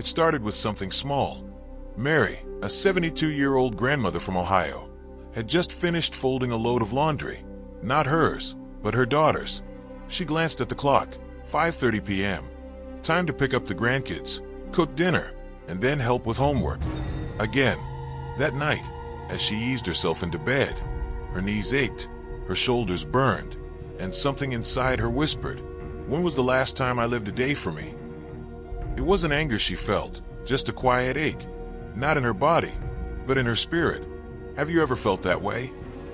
It started with something small. Mary, a 72-year-old grandmother from Ohio, had just finished folding a load of laundry. Not hers, but her daughter's. She glanced at the clock, 5:30 p.m. Time to pick up the grandkids, cook dinner, and then help with homework. Again, that night, as she eased herself into bed, her knees ached, her shoulders burned, and something inside her whispered, "When was the last time I lived a day for me?" It wasn't anger she felt, just a quiet ache. Not in her body, but in her spirit. Have you ever felt that way?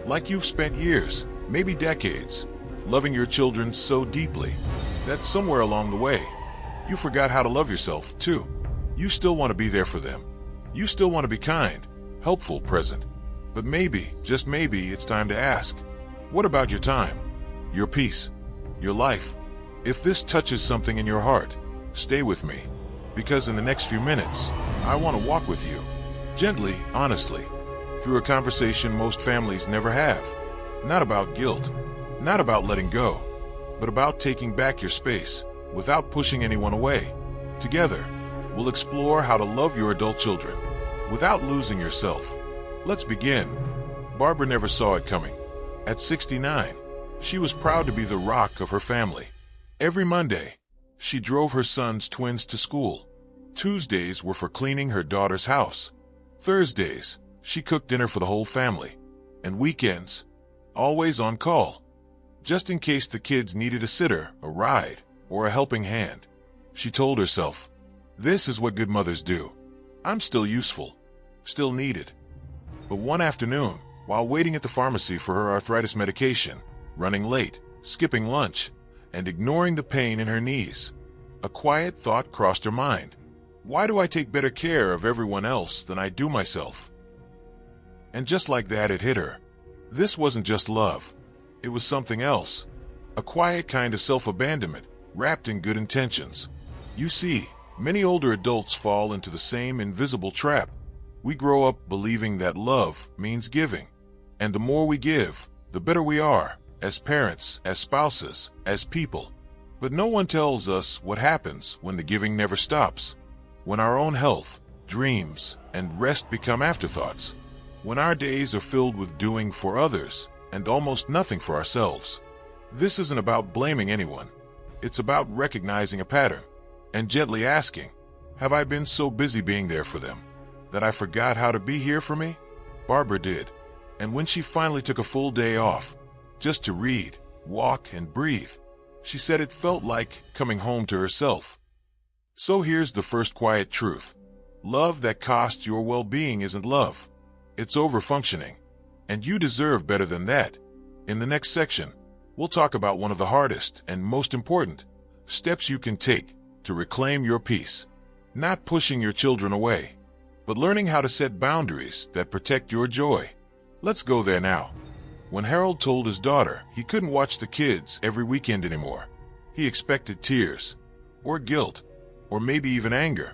Like you've spent years, maybe decades, loving your children so deeply that somewhere along the way, you forgot how to love yourself, too. You still want to be there for them. You still want to be kind, helpful, present. But maybe, just maybe, it's time to ask, what about your time, your peace, your life? If this touches something in your heart, stay with me, because in the next few minutes, I want to walk with you, gently, honestly, through a conversation most families never have. Not about guilt, not about letting go, but about taking back your space without pushing anyone away. Together, we'll explore how to love your adult children without losing yourself. Let's begin. Barbara never saw it coming. At 69, she was proud to be the rock of her family. Every Monday, she drove her son's twins to school. Tuesdays were for cleaning her daughter's house. Thursdays, she cooked dinner for the whole family. And weekends, always on call, just in case the kids needed a sitter, a ride, or a helping hand. She told herself, "This is what good mothers do. I'm still useful, still needed." But one afternoon, while waiting at the pharmacy for her arthritis medication, running late, skipping lunch, and ignoring the pain in her knees, a quiet thought crossed her mind. Why do I take better care of everyone else than I do myself? And just like that, it hit her. This wasn't just love. It was something else. A quiet kind of self-abandonment, wrapped in good intentions. You see, many older adults fall into the same invisible trap. We grow up believing that love means giving. And the more we give, the better we are, as parents, as spouses, as people. But no one tells us what happens when the giving never stops. When our own health, dreams, and rest become afterthoughts. When our days are filled with doing for others and almost nothing for ourselves. This isn't about blaming anyone. It's about recognizing a pattern and gently asking, have I been so busy being there for them that I forgot how to be here for me? Barbara did. And when she finally took a full day off, just to read, walk, and breathe, she said it felt like coming home to herself. So here's the first quiet truth. Love that costs your well-being isn't love. It's overfunctioning. And you deserve better than that. In the next section, we'll talk about one of the hardest and most important steps you can take to reclaim your peace. Not pushing your children away, but learning how to set boundaries that protect your joy. Let's go there now. When Harold told his daughter he couldn't watch the kids every weekend anymore, he expected tears, or guilt, or maybe even anger.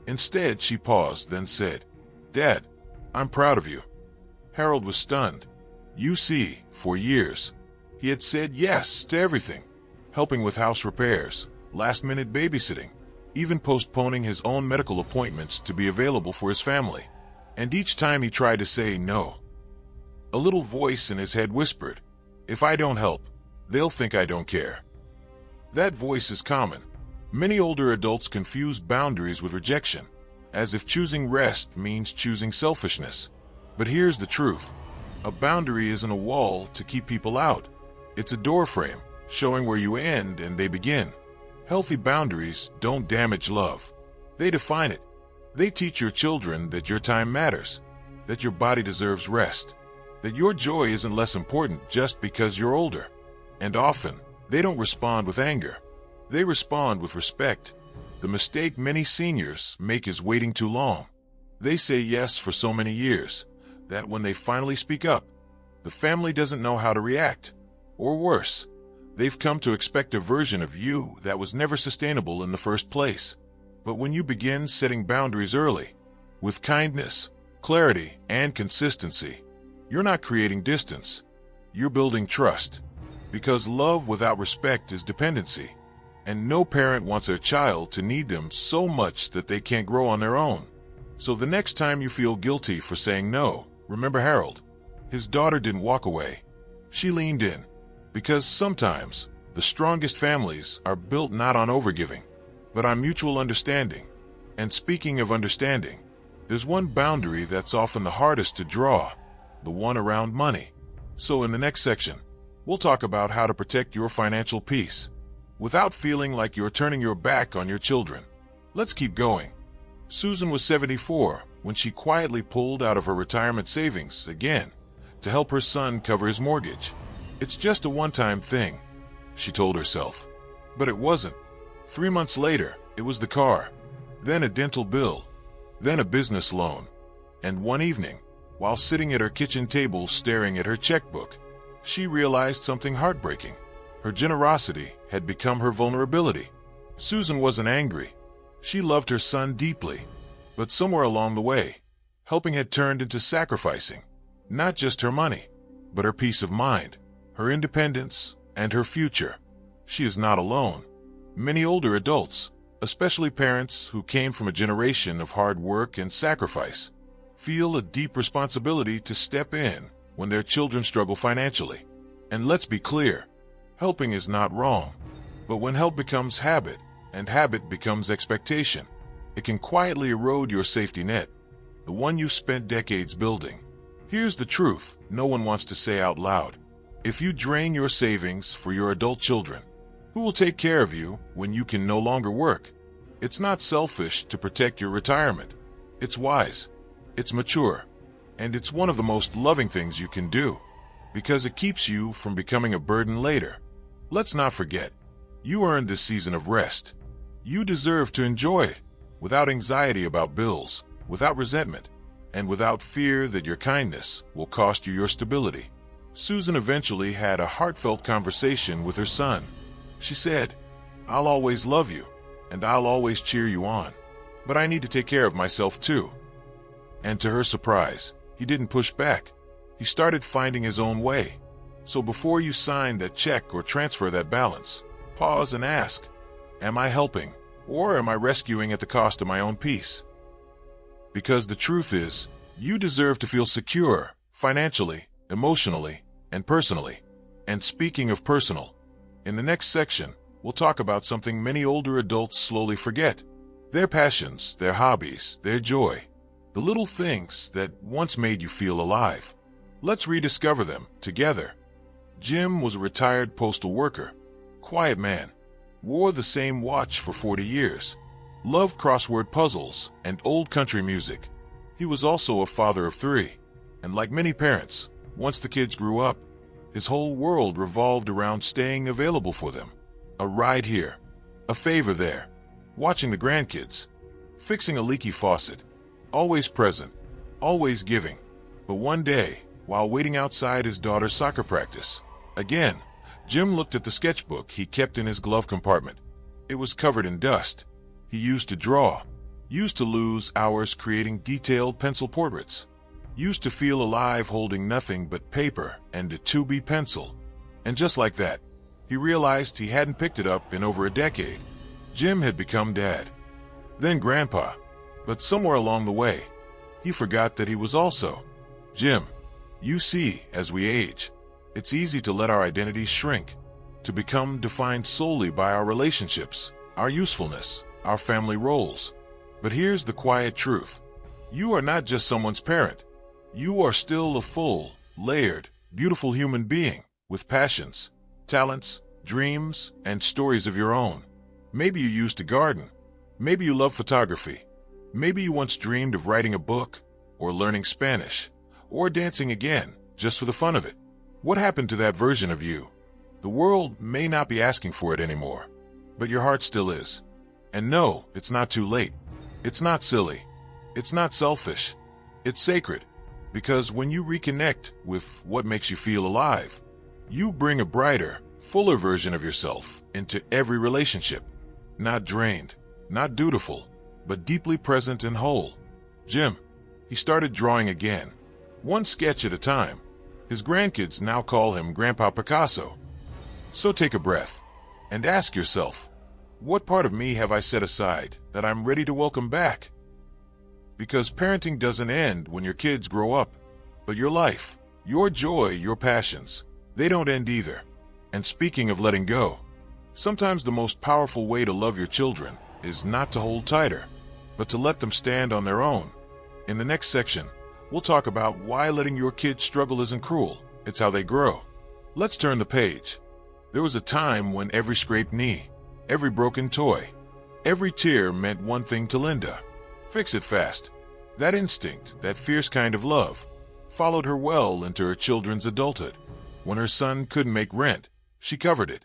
Instead, she paused, then said, "Dad, I'm proud of you." Harold was stunned. You see, for years, he had said yes to everything, helping with house repairs, last-minute babysitting, even postponing his own medical appointments to be available for his family. And each time he tried to say no, a little voice in his head whispered, "If I don't help, they'll think I don't care." That voice is common. Many older adults confuse boundaries with rejection, as if choosing rest means choosing selfishness. But here's the truth. A boundary isn't a wall to keep people out. It's a doorframe, showing where you end and they begin. Healthy boundaries don't damage love. They define it. They teach your children that your time matters, that your body deserves rest, that your joy isn't less important just because you're older. And often, they don't respond with anger. They respond with respect. The mistake many seniors make is waiting too long. They say yes for so many years that when they finally speak up, the family doesn't know how to react. Or worse, they've come to expect a version of you that was never sustainable in the first place. But when you begin setting boundaries early, with kindness, clarity, and consistency, you're not creating distance. You're building trust. Because love without respect is dependency. And no parent wants their child to need them so much that they can't grow on their own. So the next time you feel guilty for saying no, remember Harold. His daughter didn't walk away. She leaned in. Because sometimes the strongest families are built not on overgiving, but on mutual understanding. And speaking of understanding, there's one boundary that's often the hardest to draw, the one around money. So in the next section, we'll talk about how to protect your financial peace without feeling like you're turning your back on your children. Let's keep going. Susan was 74 when she quietly pulled out of her retirement savings again to help her son cover his mortgage. It's just a one-time thing, she told herself. But it wasn't. 3 months later, it was the car, then a dental bill, then a business loan. And one evening, while sitting at her kitchen table staring at her checkbook, she realized something heartbreaking. Her generosity had become her vulnerability. Susan wasn't angry. She loved her son deeply. But somewhere along the way, helping had turned into sacrificing. Not just her money, but her peace of mind, her independence, and her future. She is not alone. Many older adults, especially parents who came from a generation of hard work and sacrifice, feel a deep responsibility to step in when their children struggle financially. And let's be clear, helping is not wrong. But when help becomes habit, and habit becomes expectation, it can quietly erode your safety net, the one you spent decades building. Here's the truth no one wants to say out loud. If you drain your savings for your adult children, who will take care of you when you can no longer work? It's not selfish to protect your retirement. It's wise. It's mature. And it's one of the most loving things you can do, because it keeps you from becoming a burden later. Let's not forget, you earned this season of rest. You deserve to enjoy it, without anxiety about bills, without resentment, and without fear that your kindness will cost you your stability. Susan eventually had a heartfelt conversation with her son. She said, "I'll always love you, and I'll always cheer you on. But I need to take care of myself too." And to her surprise, he didn't push back. He started finding his own way. So before you sign that check or transfer that balance, pause and ask, am I helping, or am I rescuing at the cost of my own peace? Because the truth is, you deserve to feel secure, financially, emotionally, and personally. And speaking of personal, in the next section, we'll talk about something many older adults slowly forget. Their passions, their hobbies, their joy. The little things that once made you feel alive. Let's rediscover them together. Jim was a retired postal worker. Quiet man. Wore the same watch for 40 years. Loved crossword puzzles and old country music. He was also a father of 3. And like many parents, once the kids grew up, his whole world revolved around staying available for them. A ride here, a favor there, watching the grandkids, fixing a leaky faucet, always present, always giving. But one day, while waiting outside his daughter's soccer practice, again, Jim looked at the sketchbook he kept in his glove compartment. It was covered in dust. He used to draw, used to lose hours creating detailed pencil portraits, used to feel alive holding nothing but paper and a 2B pencil. And just like that, he realized he hadn't picked it up in over a decade. Jim had become dad, then grandpa, but somewhere along the way, he forgot that he was also Jim. You see, as we age, it's easy to let our identities shrink, to become defined solely by our relationships, our usefulness, our family roles. But here's the quiet truth. You are not just someone's parent. You are still a full, layered, beautiful human being with passions, talents, dreams, and stories of your own. Maybe you used to garden. Maybe you love photography. Maybe you once dreamed of writing a book, or learning Spanish, or dancing again, just for the fun of it. What happened to that version of you? The world may not be asking for it anymore, but your heart still is. And no, it's not too late. It's not silly. It's not selfish. It's sacred. Because when you reconnect with what makes you feel alive, you bring a brighter, fuller version of yourself into every relationship. Not drained, not dutiful, but deeply present and whole. Jim, he started drawing again, one sketch at a time. His grandkids now call him Grandpa Picasso. So take a breath and ask yourself, What part of me have I set aside that I'm ready to welcome back? Because parenting doesn't end when your kids grow up, but your life, your joy, your passions, they don't end either. And speaking of letting go, sometimes the most powerful way to love your children is not to hold tighter, but to let them stand on their own. In the next section, we'll talk about why letting your kids struggle isn't cruel, it's how they grow. Let's turn the page. There was a time when every scraped knee, every broken toy, every tear meant one thing to Linda: fix it fast. That instinct, that fierce kind of love, followed her well into her children's adulthood. When her son couldn't make rent, she covered it.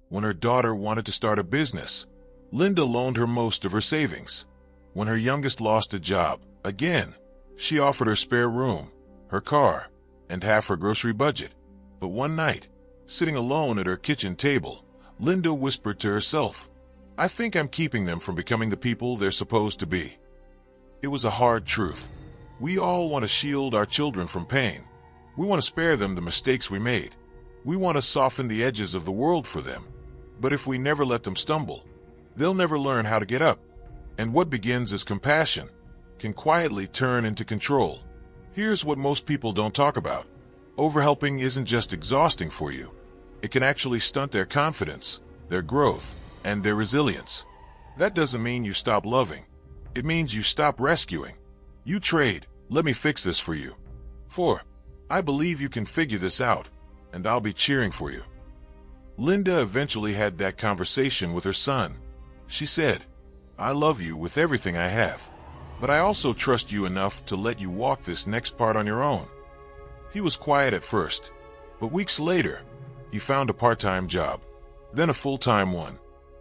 When her daughter wanted to start a business, Linda loaned her most of her savings. When her youngest lost a job, again, she offered her spare room, her car, and half her grocery budget. But one night, sitting alone at her kitchen table, Linda whispered to herself, "I think I'm keeping them from becoming the people they're supposed to be." It was a hard truth. We all want to shield our children from pain. We want to spare them the mistakes we made. We want to soften the edges of the world for them. But if we never let them stumble, they'll never learn how to get up. And what begins as compassion can quietly turn into control. Here's what most people don't talk about. Overhelping isn't just exhausting for you. It can actually stunt their confidence, their growth, and their resilience. That doesn't mean you stop loving. It means you stop rescuing. You trade, "Let me fix this for you," for, "I believe you can figure this out, and I'll be cheering for you." Linda eventually had that conversation with her son. She said, "I love you with everything I have, but I also trust you enough to let you walk this next part on your own." He was quiet at first, but weeks later, he found a part-time job, then a full-time one,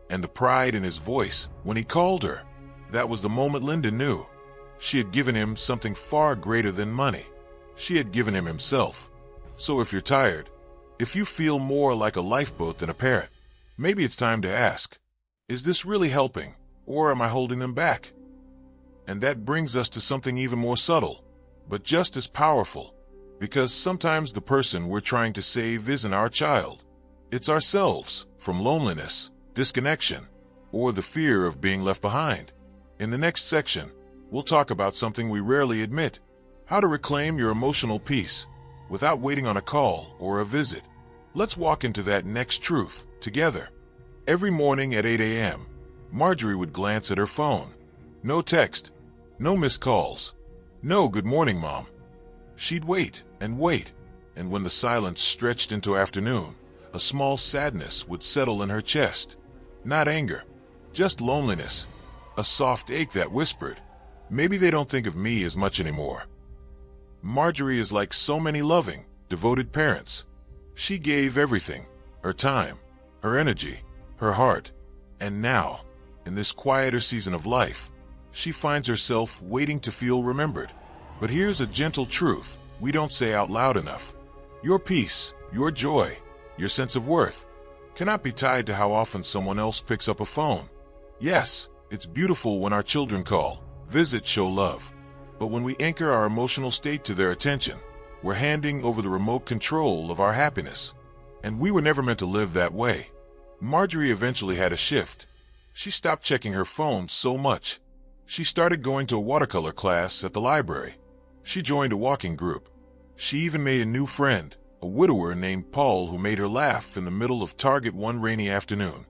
and the pride in his voice when he called her, that was the moment Linda knew. She had given him something far greater than money. She had given him himself. So if you're tired, if you feel more like a lifeboat than a parrot, maybe it's time to ask, is this really helping, or am I holding them back? And that brings us to something even more subtle, but just as powerful, because sometimes the person we're trying to save isn't our child. It's ourselves, from loneliness, disconnection, or the fear of being left behind. In the next section, we'll talk about something we rarely admit: how to reclaim your emotional peace without waiting on a call or a visit. Let's walk into that next truth together. Every morning at 8 a.m., Marjorie would glance at her phone. No text, no missed calls, no "Good morning, Mom." She'd wait, and when the silence stretched into afternoon, a small sadness would settle in her chest. Not anger, just loneliness. A soft ache that whispered, "Maybe they don't think of me as much anymore." Marjorie is like so many loving, devoted parents. She gave everything, her time, her energy, her heart. And now, in this quieter season of life, she finds herself waiting to feel remembered. But here's a gentle truth we don't say out loud enough. Your peace, your joy, your sense of worth cannot be tied to how often someone else picks up a phone. Yes, it's beautiful when our children call, visit, show love. But when we anchor our emotional state to their attention, we're handing over the remote control of our happiness. And we were never meant to live that way. Marjorie eventually had a shift. She stopped checking her phone so much. She started going to a watercolor class at the library. She joined a walking group. She even made a new friend, a widower named Paul, who made her laugh in the middle of Target one rainy afternoon.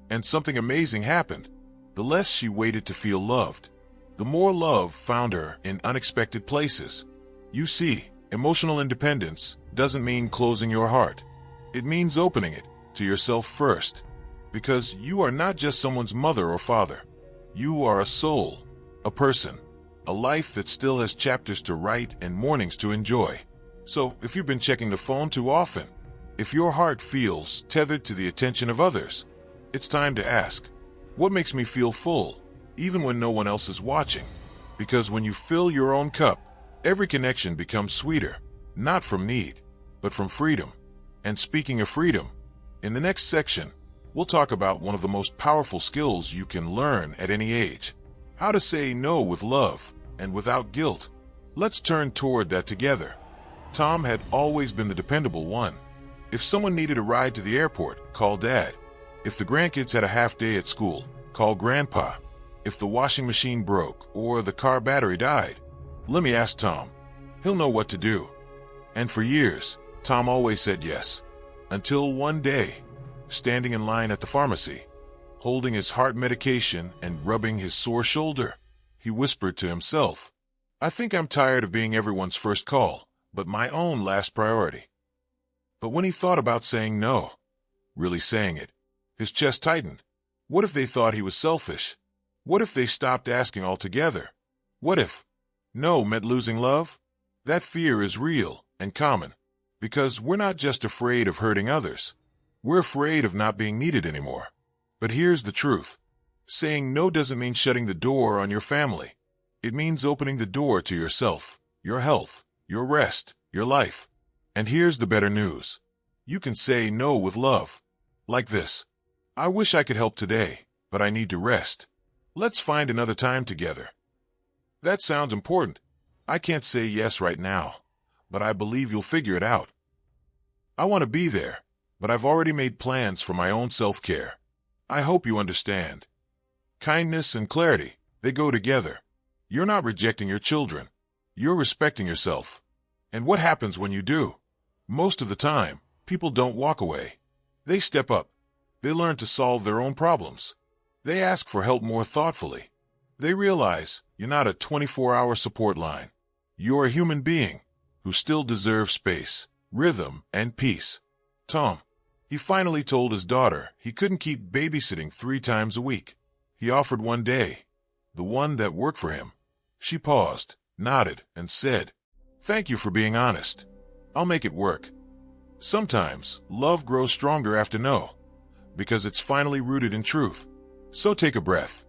And something amazing happened. The less she waited to feel loved, the more love found her in unexpected places. You see, emotional independence doesn't mean closing your heart. It means opening it to yourself first. Because you are not just someone's mother or father. You are a soul, a person, a life that still has chapters to write and mornings to enjoy. So, if you've been checking the phone too often, if your heart feels tethered to the attention of others, it's time to ask, what makes me feel full, even when no one else is watching? Because when you fill your own cup, every connection becomes sweeter, not from need, but from freedom. And speaking of freedom, in the next section, we'll talk about one of the most powerful skills you can learn at any age: how to say no with love and without guilt. Let's turn toward that together. Tom had always been the dependable one. If someone needed a ride to the airport, call Dad. If the grandkids had a half day at school, call grandpa. If the washing machine broke or the car battery died, let me ask Tom. He'll know what to do. And for years, Tom always said yes. Until one day, standing in line at the pharmacy, holding his heart medication and rubbing his sore shoulder, he whispered to himself, "I think I'm tired of being everyone's first call, but my own last priority." But when he thought about saying no, really saying it, his chest tightened. What if they thought he was selfish? What if they stopped asking altogether? What if no meant losing love? That fear is real and common, because we're not just afraid of hurting others. We're afraid of not being needed anymore. But here's the truth. Saying no doesn't mean shutting the door on your family. It means opening the door to yourself, your health, your rest, your life. And here's the better news. You can say no with love. Like this. "I wish I could help today, but I need to rest. Let's find another time together." That sounds important. I can't say yes right now, but I believe you'll figure it out. I want to be there, but I've already made plans for my own self-care. I hope you understand. Kindness and clarity, they go together. You're not rejecting your children. You're respecting yourself. And what happens when you do? Most of the time, people don't walk away. They step up. They learn to solve their own problems. They ask for help more thoughtfully. They realize you're not a 24-hour support line. You're a human being who still deserves space, rhythm, and peace. Tom, he finally told his daughter he couldn't keep babysitting 3 times a week. He offered one day, the one that worked for him. She paused, nodded, and said, "Thank you for being honest. I'll make it work." Sometimes love grows stronger after no, because it's finally rooted in truth. So take a breath.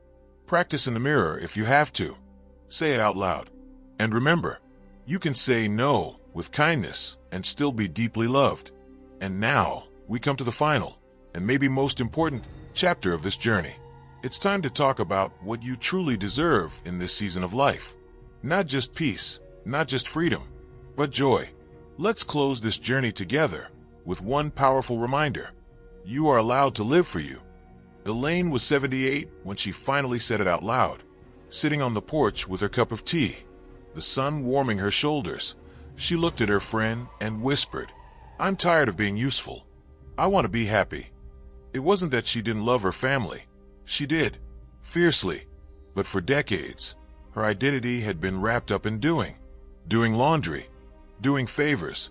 Practice in the mirror if you have to. Say it out loud. And remember, you can say no with kindness and still be deeply loved. And now, we come to the final, and maybe most important, chapter of this journey. It's time to talk about what you truly deserve in this season of life. Not just peace, not just freedom, but joy. Let's close this journey together with one powerful reminder. You are allowed to live for you. Elaine was 78 when she finally said it out loud, sitting on the porch with her cup of tea, the sun warming her shoulders. She looked at her friend and whispered, "I'm tired of being useful. I want to be happy." It wasn't that she didn't love her family. She did, fiercely. But for decades, her identity had been wrapped up in doing laundry, doing favors,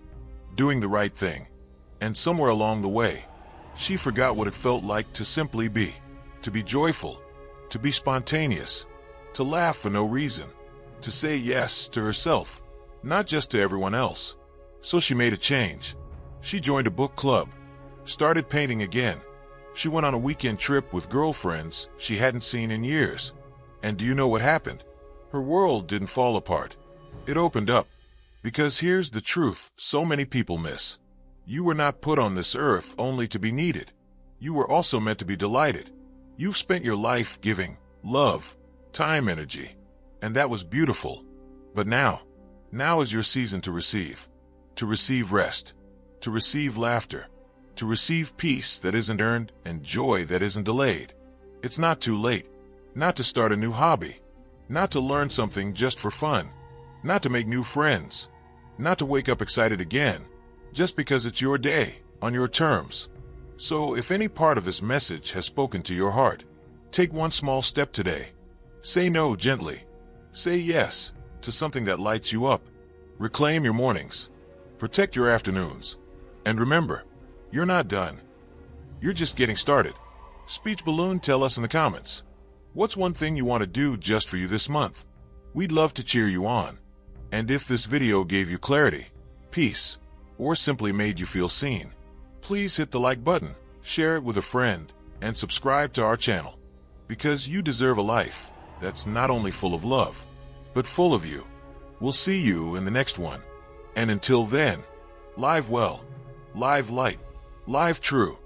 doing the right thing. And somewhere along the way, she forgot what it felt like to simply be, to be joyful, to be spontaneous, to laugh for no reason, to say yes to herself, not just to everyone else. So she made a change. She joined a book club, started painting again. She went on a weekend trip with girlfriends she hadn't seen in years. And do you know what happened? Her world didn't fall apart. It opened up. Because here's the truth so many people miss. You were not put on this earth only to be needed. You were also meant to be delighted. You've spent your life giving love, time, energy, and that was beautiful. But now is your season to receive rest, to receive laughter, to receive peace that isn't earned and joy that isn't delayed. It's not too late, not to start a new hobby, not to learn something just for fun, not to make new friends, not to wake up excited again, just because it's your day, on your terms. So if any part of this message has spoken to your heart, take one small step today. Say no gently. Say yes to something that lights you up. Reclaim your mornings. Protect your afternoons. And remember, you're not done. You're just getting started. Speech Balloon, tell us in the comments. What's one thing you want to do just for you this month? We'd love to cheer you on. And if this video gave you clarity, peace, or simply made you feel seen, please hit the like button, share it with a friend, and subscribe to our channel. Because you deserve a life that's not only full of love, but full of you. We'll see you in the next one. And until then, live well, live light, live true.